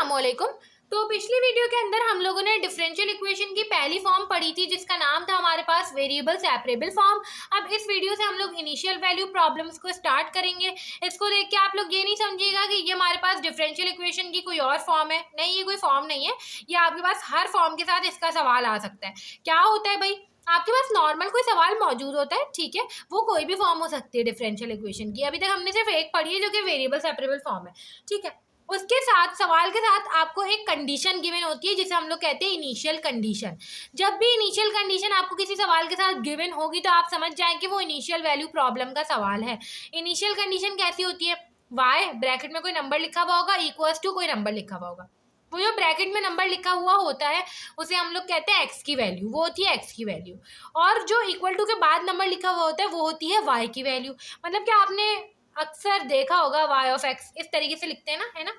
अस्सलामुअलैकुम। तो पिछली वीडियो के अंदर हम लोगों ने डिफरेंशियल इक्वेशन की पहली फॉर्म पढ़ी थी जिसका नाम था हमारे पास वेरिएबल सेपरेबल फॉर्म। अब इस वीडियो से हम लोग इनिशियल वैल्यू प्रॉब्लम्स को स्टार्ट करेंगे। इसको देख के आप लोग ये नहीं समझिएगा कि ये हमारे पास डिफरेंशियल इक्वेशन की कोई और फॉर्म है, नहीं, ये कोई फॉर्म नहीं है। ये आपके पास हर फॉर्म के साथ इसका सवाल आ सकता है। क्या होता है भाई, आपके पास नॉर्मल कोई सवाल मौजूद होता है, ठीक है, वो कोई भी फॉर्म हो सकती है डिफरेंशियल इक्वेशन की। अभी तक हमने सिर्फ एक पढ़ी है जो कि वेरिएबल सेपरेबल फॉर्म है, ठीक है। उसके साथ सवाल के साथ आपको एक कंडीशन गिवन होती है जिसे हम लोग कहते हैं इनिशियल कंडीशन। जब भी इनिशियल कंडीशन आपको किसी सवाल के साथ गिवन होगी तो आप समझ जाएं कि वो इनिशियल वैल्यू प्रॉब्लम का सवाल है। इनिशियल कंडीशन कैसी होती है? y ब्रैकेट में कोई नंबर लिखा हुआ होगा इक्वल्स टू कोई नंबर लिखा हुआ होगा। वो जो ब्रैकेट में नंबर लिखा हुआ होता है उसे हम लोग कहते हैं x की वैल्यू, वो होती है x की वैल्यू। और जो इक्वल टू के बाद नंबर लिखा हुआ होता है वो होती है y की वैल्यू। मतलब कि आपने अक्सर देखा होगा y ऑफ x इस तरीके से लिखते हैं ना, है ना।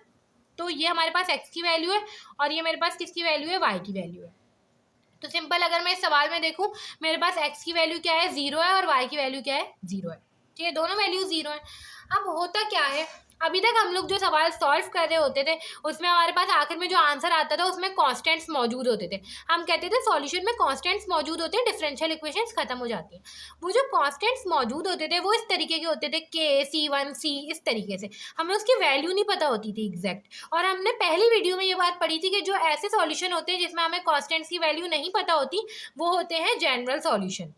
तो ये हमारे पास x की वैल्यू है और ये मेरे पास किसकी वैल्यू है? y की वैल्यू है। तो सिंपल, अगर मैं इस सवाल में देखूं मेरे पास x की वैल्यू क्या है? 0 है, और y की वैल्यू क्या है? 0 है, ठीक है, दोनों वैल्यू 0 है। अब होता क्या है, अभी तक हम लोग जो सवाल सॉल्व कर रहे होते थे उसमें हमारे पास आखिर में जो आंसर आता था उसमें कांस्टेंट्स मौजूद होते थे। हम कहते थे सॉल्यूशन में कांस्टेंट्स मौजूद होते हैं, डिफरेंशियल इक्वेशंस खत्म हो जाती हैं। वो जो कांस्टेंट्स मौजूद होते थे वो इस तरीके के होते थे, के C1 C, इस तरीके से। हमें उसकी वैल्यू नहीं पता होती थी एग्जैक्ट। और हमने पहली वीडियो में ये बात पढ़ी थी कि जो ऐसे सॉल्यूशन होते हैं जिसमें हमें कांस्टेंट्स की वैल्यू नहीं पता होती वो होते हैं जनरल सॉल्यूशन,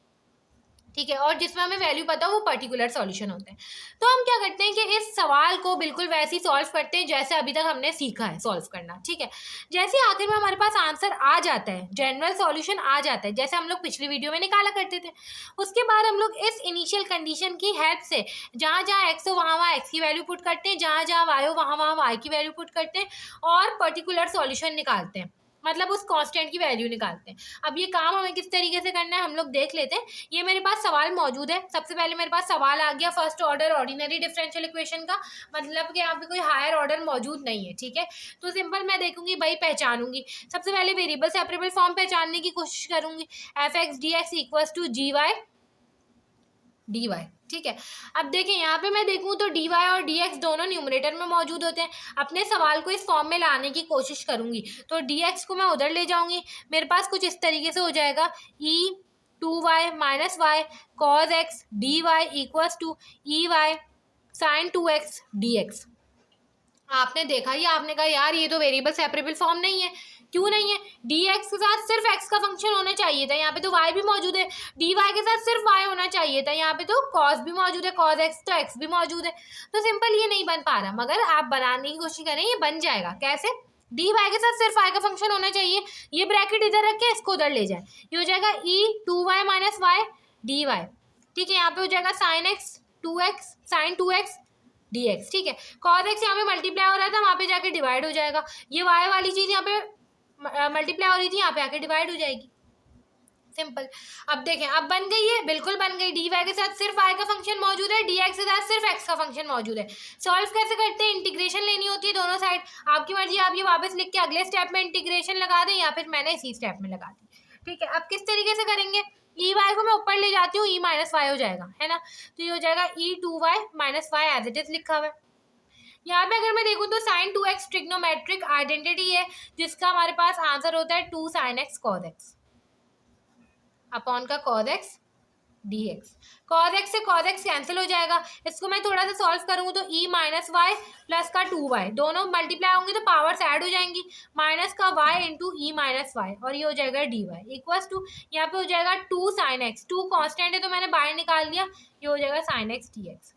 ठीक है। और जिसमें हमें वैल्यू पता हो वो पर्टिकुलर सॉल्यूशन होते हैं। तो हम क्या करते हैं कि इस सवाल को बिल्कुल वैसे ही सॉल्व करते हैं जैसे अभी तक हमने सीखा है सॉल्व करना, ठीक है। जैसे आखिर में हमारे पास आंसर आ जाता है, जनरल सॉल्यूशन आ जाता है जैसे हम लोग पिछली वीडियो में निकाला करते थे, उसके बाद हम लोग इस इनिशियल कंडीशन की हेल्प से जहाँ जहाँ एक्स हो वहाँ वहाँ एक्स की वैल्यू पुट करते हैं, जहाँ जहाँ वाई हो वहाँ वहाँ वाई की वैल्यू पुट करते हैं और पर्टिकुलर सॉल्यूशन निकालते हैं, मतलब उस कांस्टेंट की वैल्यू निकालते हैं। अब ये काम हमें किस तरीके से करना है हम लोग देख लेते हैं। ये मेरे पास सवाल मौजूद है। सबसे पहले मेरे पास सवाल आ गया first order ordinary differential equation का, मतलब कि यहाँ पे कोई हायर ऑर्डर मौजूद नहीं है, ठीक है। तो सिंपल मैं देखूंगी भाई, पहचानूंगी। सबसे पहले वेरिएबल सेपरेबल फॉर्म पहचानने की कोशिश करूंगी। F X D X equals to G Y D Y, ठीक है। अब देखें यहाँ पे मैं देखूँ तो डी वाई और डी एक्स दोनों न्यूमरेटर में मौजूद होते हैं। अपने सवाल को इस फॉर्म में लाने की कोशिश करूंगी तो डी एक्स को मैं उधर ले जाऊंगी, मेरे पास कुछ इस तरीके से हो जाएगा E 2y minus Y cos X D Y equals to E Y sine 2x D X. आपने देखा, ये आपने कहा यार ये तो वेरिएबल सेपरेबल फॉर्म नहीं है। क्यों नहीं है? डी एक्स के साथ सिर्फ एक्स का फंक्शन होना चाहिए था, यहाँ पे तो वाई भी मौजूद है। डी वाई के साथ सिर्फ वाई होना चाहिए था, यहाँ पे तो कॉस भी मौजूद है, कॉस एक्स तो एक्स भी मौजूद है। तो सिंपल ये नहीं बन पा रहा, मगर आप बनाने की कोशिश करें ये बन जाएगा। कैसे? डी वाई के साथ सिर्फ वाई का फंक्शन होना चाहिए, ये ब्रैकेट इधर रख के इसको उधर ले जाए, ये हो जाएगा E 2y minus Y D Y, ठीक है। यहाँ पे हो जाएगा sine X 2x sine 2x D X, ठीक है। कॉस एक्स यहाँ पे मल्टीप्लाई हो रहा था, वहाँ पे जाके डिवाइड हो जाएगा। ये वाई वाली चीज़ यहाँ पे मल्टीप्लाई हो रही थी, यहाँ पे आके डिवाइड हो जाएगी। सिंपल। अब देखें, अब बन गई है, बिल्कुल बन गई। डी वाई के साथ सिर्फ वाई का फंक्शन मौजूद है, डी एक्स के साथ सिर्फ एक्स का फंक्शन मौजूद है। सॉल्व कैसे करते हैं? इंटीग्रेशन लेनी होती है दोनों साइड। आपकी मर्जी, आप ये वापस लिख के अगले स्टेप में इंटीग्रेशन लगा दें या फिर मैंने इसी स्टेप में लगा दी, ठीक है। अब किस तरीके से करेंगे? ई वाई को मैं ऊपर ले जाती हूँ, ई माइनस वाई हो जाएगा, है ना। तो ये हो जाएगा E 2y minus Y as it is लिखा हुआ है। यहाँ पे अगर मैं देखूँ तो साइन 2x ट्रिग्नोमेट्रिक आइडेंटिटी है जिसका हमारे पास आंसर होता है 2 sin x cos x upon का cos x dx। cos x से cos x कैंसिल हो जाएगा। इसको मैं थोड़ा सा सॉल्व करूँ तो e माइनस वाई प्लस का 2y दोनों मल्टीप्लाई होंगे तो पावर्स ऐड हो जाएंगी, माइनस का y इंटू ई माइनस वाई, और ये हो जाएगा dy इक्वल्स टू, यहाँ पे हो जाएगा 2 sin x, 2 कॉन्स्टेंट है तो मैंने बाहर निकाल लिया, ये हो जाएगा sin x dx।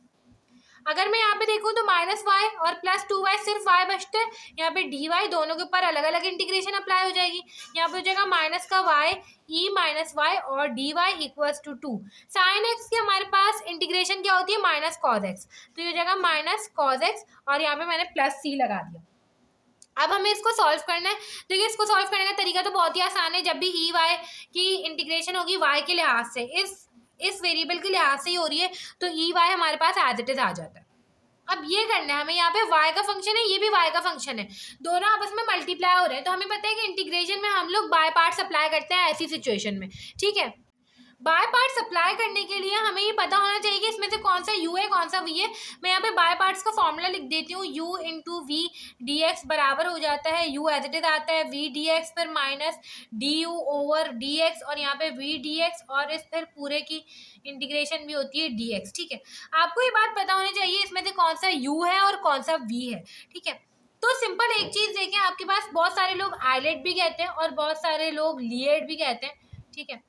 अगर मैं यहाँ पे देखूँ तो माइनस वाई और प्लस 2y सिर्फ y बचते हैं, यहाँ पे डी वाई दोनों के ऊपर अलग अलग इंटीग्रेशन अप्लाई हो जाएगी। यहाँ पे हो जाएगा माइनस का y ई माइनस वाई और D Y equals to 2 sine X की हमारे पास इंटीग्रेशन क्या होती है? माइनस कॉज एक्स, तो ये हो जाएगा माइनस कॉज एक्स और यहाँ पे मैंने प्लस सी लगा दिया। अब हमें इसको सॉल्व करना है। देखिए, इसको सॉल्व करने का तरीका तो बहुत ही आसान है। जब भी ई वाई की इंटीग्रेशन होगी वाई के लिहाज से, इस वेरिएबल के लिहाज से ही हो रही है, तो ई वाई हमारे पास एज इट इज आ जाता है। अब ये करना है हमें, यहाँ पे y का फंक्शन है, ये भी y का फंक्शन है, दोनों आपस में मल्टीप्लाई हो रहे हैं। तो हमें पता है कि इंटीग्रेशन में हम लोग बाय पार्ट्स अप्लाई करते हैं ऐसी सिचुएशन में, ठीक है। बाय पार्ट्स अप्लाई करने के लिए हमें ये पता होना चाहिए कि इसमें से कौन सा u है कौन सा v है। मैं यहाँ पे बाय पार्ट्स का फॉर्मूला लिख देती हूँ, u into V D X बराबर हो जाता है u एज इट इज आता है v डी एक्स फिर minus D you over D x और यहाँ पे v डी एक्स और इस फिर पूरे की इंटीग्रेशन भी होती है dx। ठीक है, आपको ये बात पता होनी चाहिए इसमें से कौन सा u है और कौन सा v है। ठीक है, तो सिंपल एक चीज देखें, आपके पास बहुत सारे लोग आइलेट भी कहते हैं और बहुत सारे लोग लिएट भी कहते हैं। ठीक है,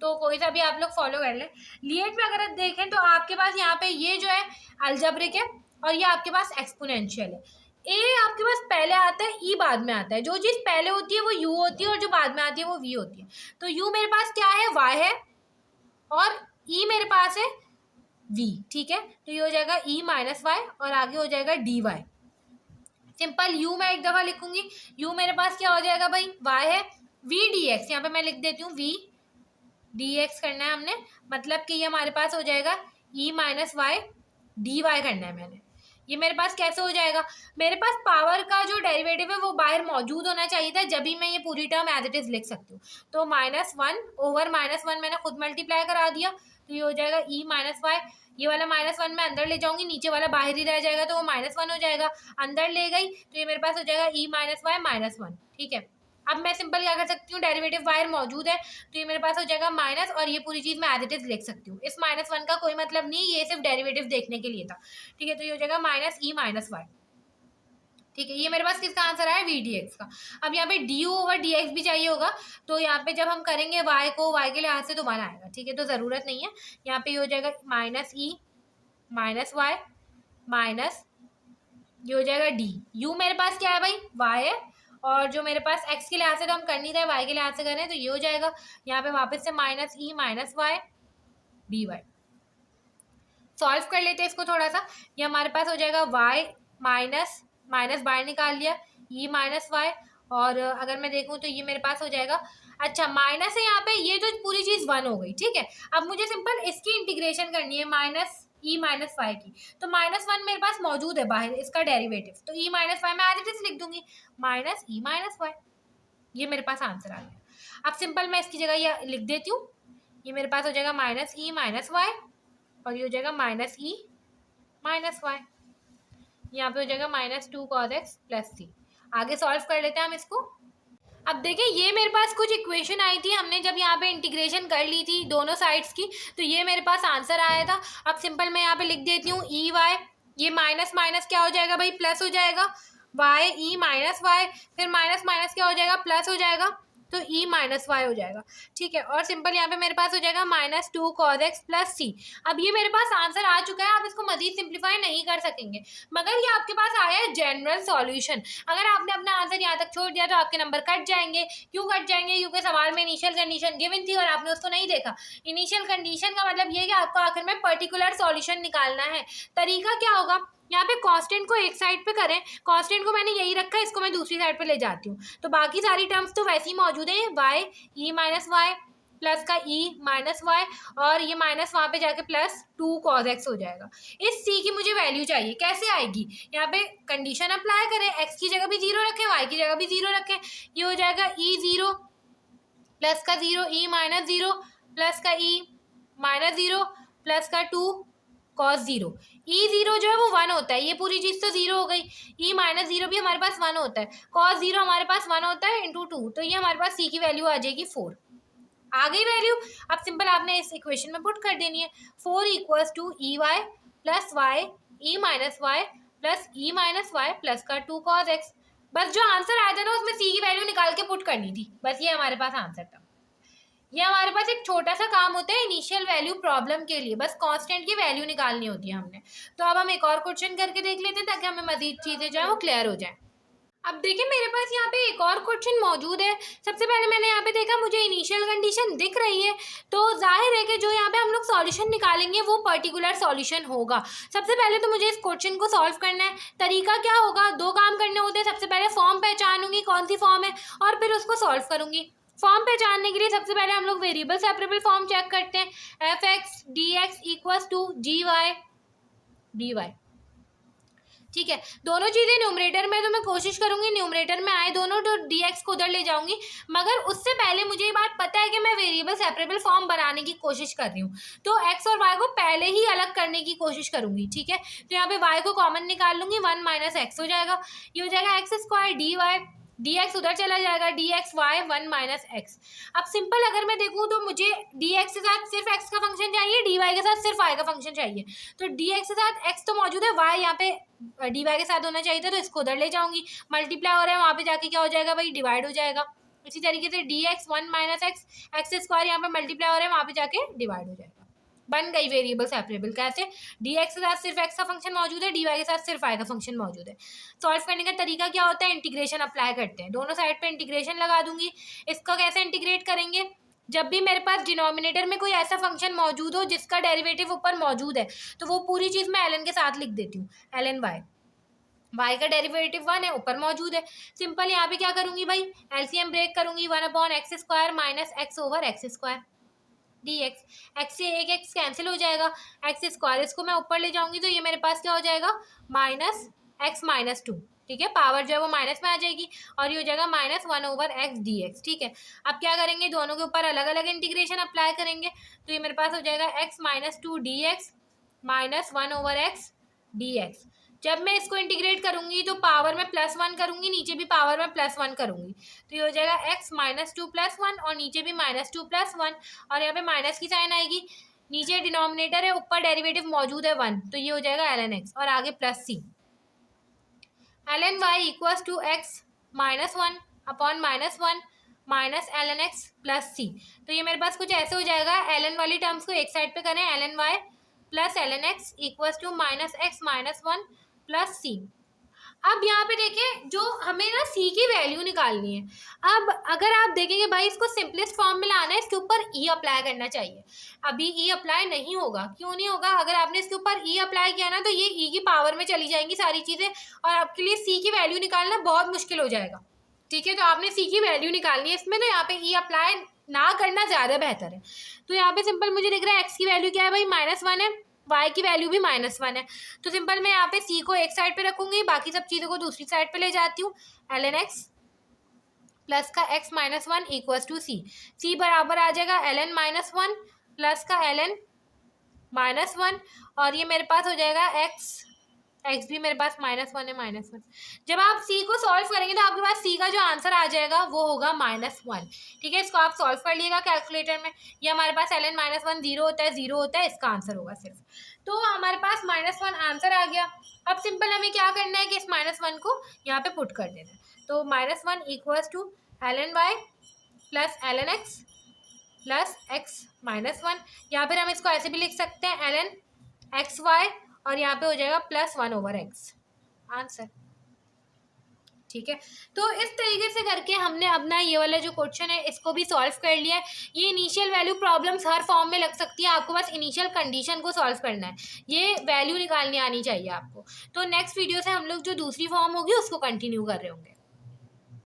तो कोई सा भी आप लोग फॉलो कर लें। लिएट में अगर देखें तो आपके पास यहाँ पे ये जो है अलजेब्रिक है और ये आपके पास एक्सपोनेंशियल है। ए आपके पास पहले आता है, ई बाद में आता है। जो चीज़ पहले होती है वो यू होती है और जो बाद में आती है वो वी होती है। तो यू मेरे पास क्या है, वाई है और ई मेरे पास है वी। ठीक है, तो ये हो जाएगा ई माइनस वाई और आगे हो जाएगा डी वाई। सिंपल यू मैं एक दफ़ा लिखूंगी, यू मेरे पास क्या हो जाएगा भाई, वाई है, वी डी एक्स यहाँ पे मैं लिख देती हूँ, वी डी एक्स करना है हमने, मतलब कि ये हमारे पास हो जाएगा ई माइनस वाई डी वाई करना है मैंने। ये मेरे पास कैसे हो जाएगा, मेरे पास पावर का जो डेरिवेटिव है वो बाहर मौजूद होना चाहिए था, जब भी मैं ये पूरी टर्म एज इट इज लिख सकती हूँ। तो -1 ओवर -1 मैंने खुद मल्टीप्लाई करा दिया, तो ये हो जाएगा ई माइनस वाई। ये वाला -1 मैं अंदर ले जाऊंगी, नीचे वाला बाहर ही रह जाएगा तो वो -1 हो जाएगा, अंदर ले गई तो ये मेरे पास हो जाएगा ई माइनस वाई -1। ठीक है, अब मैं सिंपल क्या कर सकती हूँ, डेरिवेटिव बाहर मौजूद है तो ये मेरे पास हो जाएगा माइनस और ये पूरी चीज़ मैं एज इट इज लिख सकती हूँ। इस -1 का कोई मतलब नहीं, ये सिर्फ डेरिवेटिव देखने के लिए था। ठीक है, तो ये हो जाएगा माइनस ई माइनस वाई। ठीक है, ये मेरे पास किसका आंसर आया, वी डी एक्स का। अब यहाँ पे D you over D x भी चाहिए होगा, तो यहाँ पे जब हम करेंगे वाई को वाई के लिहाज से तो 1 आएगा। ठीक है, तो ज़रूरत नहीं है, यहाँ पे ये हो जाएगा minus e minus Y minus ये हो जाएगा डी। यू मेरे पास क्या है भाई, वाई है और जो मेरे पास x के लिहाज से तो हम कर नहीं रहे, y के लिहाज से कर रहे हैं, तो ये हो जाएगा यहाँ पे वापस से minus e minus Y D y. Solve कर लेते हैं इसको थोड़ा सा, ये हमारे पास हो जाएगा y माइनस माइनस बाहर निकाल लिया ई माइनस वाई और अगर मैं देखूँ तो ये मेरे पास हो जाएगा, अच्छा माइनस है यहाँ पे, ये तो पूरी चीज़ 1 हो गई। ठीक है, अब मुझे सिंपल इसकी इंटीग्रेशन करनी है माइनस ई माइनस वाई की, तो -1 मेरे पास मौजूद है बाहर, इसका डेरिवेटिव, तो ई माइनस वाई मैं एज इट इज लिख दूंगी माइनस ई माइनस वाई। ये मेरे पास आंसर आ गया। अब सिंपल मैं इसकी जगह ये लिख देती हूँ, ये मेरे पास हो जाएगा माइनस ई माइनस वाई और ये हो जाएगा माइनस ई माइनस वाई। यहाँ पे हो जाएगा -2 cos x प्लस सी। आगे सॉल्व कर लेते हैं हम इसको। अब देखिए ये मेरे पास कुछ इक्वेशन आई थी, हमने जब यहाँ पे इंटीग्रेशन कर ली थी दोनों साइड्स की, तो ये मेरे पास आंसर आया था। अब सिंपल मैं यहाँ पे लिख देती हूँ ई वाई, ये माइनस माइनस क्या हो जाएगा भाई, प्लस हो जाएगा, वाई ई माइनस वाई, फिर माइनस माइनस क्या हो जाएगा, प्लस हो जाएगा, तो ई माइनस वाई हो जाएगा। ठीक है, और सिंपल यहाँ पे मेरे पास हो जाएगा -2 cos x प्लस सी। अब ये मेरे पास आंसर आ चुका है, आप इसको मजीद सिंप्लीफाई नहीं कर सकेंगे, मगर ये आपके पास आया है जनरल सॉल्यूशन। अगर आपने अपना आंसर यहाँ तक छोड़ दिया तो आपके नंबर कट जाएंगे। क्यों कट जाएंगे, क्योंकि सवाल में इनिशियल कंडीशन गिवन थी और आपने उसको नहीं देखा। इनिशियल कंडीशन का मतलब ये है कि आपको आखिर में पर्टिकुलर सॉल्यूशन निकालना है। तरीका क्या होगा, यहाँ पे कांस्टेंट को एक साइड पे करें, कांस्टेंट को मैंने यही रखा है, इसको मैं दूसरी साइड पे ले जाती हूँ, तो बाकी सारी टर्म्स तो वैसे ही मौजूद है, Y E minus Y plus का ई माइनस वाई और ये माइनस वहाँ पे जाके +2 cos x हो जाएगा। इस c की मुझे वैल्यू चाहिए, कैसे आएगी, यहाँ पे कंडीशन अप्लाई करें, x की जगह भी 0 रखें, y की जगह भी 0 रखें, ये हो जाएगा e0 प्लस का 0 e माइनस 0 प्लस का e माइनस 0 प्लस का 2 cos 0। e0 जो है वो 1 होता है, ये पूरी चीज़ तो 0 हो गई, e माइनस 0 भी हमारे पास 1 होता है, cos 0 हमारे पास 1 होता है इंटू 2, तो ये हमारे पास c की वैल्यू आ जाएगी 4। आ गई वैल्यू, अब सिंपल आपने इस इक्वेशन में पुट कर देनी है, 4 equals to E Y plus Y E minus Y plus E minus Y plus का 2 cos x। बस जो आंसर आया था ना उसमें c की वैल्यू निकाल के पुट करनी थी, बस ये हमारे पास आंसर था। ये हमारे पास एक छोटा सा काम होता है इनिशियल वैल्यू प्रॉब्लम के लिए, बस कांस्टेंट की वैल्यू निकालनी होती है हमने। तो अब हम एक और क्वेश्चन करके देख लेते हैं ताकि हमें मजीद चीज़ें जो है वो क्लियर हो जाए। अब देखिए मेरे पास यहाँ पे एक और क्वेश्चन मौजूद है। सबसे पहले मैंने यहाँ पे देखा मुझे इनिशियल कंडीशन दिख रही है, तो जाहिर है कि जो यहाँ पे हम लोग सॉल्यूशन निकालेंगे वो पर्टिकुलर सॉल्यूशन होगा। सबसे पहले तो मुझे इस क्वेश्चन को सॉल्व करना है। तरीका क्या होगा, 2 काम करने होते हैं। सबसे पहले फॉर्म पहचानूंगी कौन सी फॉर्म है और फिर उसको सॉल्व करूंगी। फॉर्म पहचानने के लिए सबसे पहले हम लोग वेरिएबल सेपरेबल फॉर्म चेक करते हैं, F X D X equals to G Y D Y. ठीक है, दोनों चीज़ें न्यूमरेटर में, तो मैं कोशिश करूंगी न्यूमरेटर में आए दोनों, तो dx को उधर ले जाऊंगी। मगर उससे पहले मुझे ये बात पता है कि मैं वेरिएबल सेपरेबल फॉर्म बनाने की कोशिश कर रही हूँ, तो x और y को पहले ही अलग करने की कोशिश करूंगी। ठीक है, तो यहाँ पे y को कॉमन निकाल लूंगी, 1 माइनस एक्स हो जाएगा, ये हो जाएगा X square D Y, dx उधर चला जाएगा, dx y 1 माइनस एक्स। अब सिंपल अगर मैं देखूँ तो मुझे dx के साथ सिर्फ x का फंक्शन चाहिए, dy के साथ सिर्फ y का फंक्शन चाहिए। तो dx के साथ x तो मौजूद है, y यहाँ पे dy के साथ होना चाहिए था, तो इसको उधर ले जाऊंगी, मल्टीप्लाई हो रहा है वहाँ पे जाके क्या हो जाएगा भाई, डिवाइड हो जाएगा। इसी तरीके से dx 1 minus x, x square यहाँ पे मल्टीप्लाई हो रहा है वहाँ पे जाके डिवाइड हो जाएगा। बन गई वेरिएबल सेपरेबल। कैसे, dx के साथ सिर्फ x का फंक्शन मौजूद है, dy के साथ सिर्फ y का फंक्शन मौजूद है। सॉल्व करने का तरीका क्या होता है, इंटीग्रेशन अप्लाई करते हैं, दोनों साइड पे इंटीग्रेशन लगा दूंगी। इसको कैसे इंटीग्रेट करेंगे, जब भी मेरे पास डिनोमिनेटर में कोई ऐसा फंक्शन मौजूद हो जिसका डेरिवेटिव ऊपर मौजूद है, तो वो पूरी चीज़ मैं ln के साथ लिख देती हूँ, ln y का डेरिवेटिव 1 है, ऊपर मौजूद है। सिंपल यहाँ पे क्या करूंगी भाई, एलसीएम ब्रेक करूंगी, 1/x square minus x over x square dx, x से एक x कैंसिल हो जाएगा, एक्स स्क्वायर इसको मैं ऊपर ले जाऊंगी, तो ये मेरे पास क्या हो जाएगा, माइनस एक्स माइनस 2। ठीक है, पावर जो है वो माइनस में आ जाएगी, और ये हो जाएगा माइनस 1/x dx। ठीक है, अब क्या करेंगे, दोनों के ऊपर अलग अलग इंटीग्रेशन अप्लाई करेंगे, तो ये मेरे पास हो जाएगा x minus 2 dx minus 1/x dx। जब मैं इसको इंटीग्रेट करूंगी तो पावर में +1 करूंगी, नीचे भी पावर में +1 करूंगी, तो ये हो जाएगा x माइनस 2 +1, और नीचे भी माइनस 2 +1, और यहाँ पे माइनस की साइन आएगी, नीचे डिनोमिनेटर है, ऊपर डेरिवेटिव मौजूद है 1, तो ये हो जाएगा ln x, और आगे plus c, ln y equals to x minus 1 upon minus 1 minus ln x plus c। तो ये मेरे पास कुछ ऐसे हो जाएगा, ln वाली टर्म्स को एक साइड पे करें, ln y plus ln x equals to minus x minus 1 plus c. अब यहाँ पे देखें, जो हमें ना सी की वैल्यू निकालनी है। अब अगर आप देखेंगे भाई, इसको सिंपलेस्ट फॉर्म में लाना है, इसके ऊपर ई अप्लाई करना चाहिए। अभी ई अप्लाई नहीं होगा, क्यों नहीं होगा, अगर आपने इसके ऊपर ई अप्लाई किया ना, तो ये ई की पावर में चली जाएंगी सारी चीज़ें, और आपके लिए सी की वैल्यू निकालना बहुत मुश्किल हो जाएगा। ठीक है, तो आपने सी की वैल्यू निकालनी है इसमें, तो यहाँ पे ई अप्लाई ना करना ज़्यादा बेहतर है। तो यहाँ पे सिंपल मुझे दिख रहा है एक्स की वैल्यू क्या है भाई, -1 है, y की वैल्यू भी -1 है, तो सिंपल मैं यहाँ पे c को एक साइड पे रखूंगी, बाकी सब चीज़ों को दूसरी साइड पे ले जाती हूँ। ln x प्लस का x minus 1 equals to c बराबर आ जाएगा ln -1 प्लस का ln -1, और ये मेरे पास हो जाएगा x भी मेरे पास -1 है, -1। जब आप c को सॉल्व करेंगे तो आपके पास c का जो आंसर आ जाएगा वो होगा -1। ठीक है, इसको आप सॉल्व कर लिएगा कैलकुलेटर में। ये हमारे पास ln -1 0 होता है, 0 होता है, इसका आंसर होगा सिर्फ। तो हमारे पास -1 आंसर आ गया। अब सिंपल हमें क्या करना है कि इस -1 को यहाँ पे पुट कर देना है। तो -1 equals to ln y plus ln x plus x -1, या फिर हम इसको ऐसे भी लिख सकते हैं ln xy, और यहाँ पे हो जाएगा +1/x आंसर। ठीक है, तो इस तरीके से करके हमने अपना ये वाला जो क्वेश्चन है इसको भी सॉल्व कर लिया है। ये इनिशियल वैल्यू प्रॉब्लम्स हर फॉर्म में लग सकती है, आपको बस इनिशियल कंडीशन को सॉल्व करना है, ये वैल्यू निकालनी आनी चाहिए आपको। तो नेक्स्ट वीडियो से हम लोग जो दूसरी फॉर्म होगी उसको कंटिन्यू कर रहे होंगे।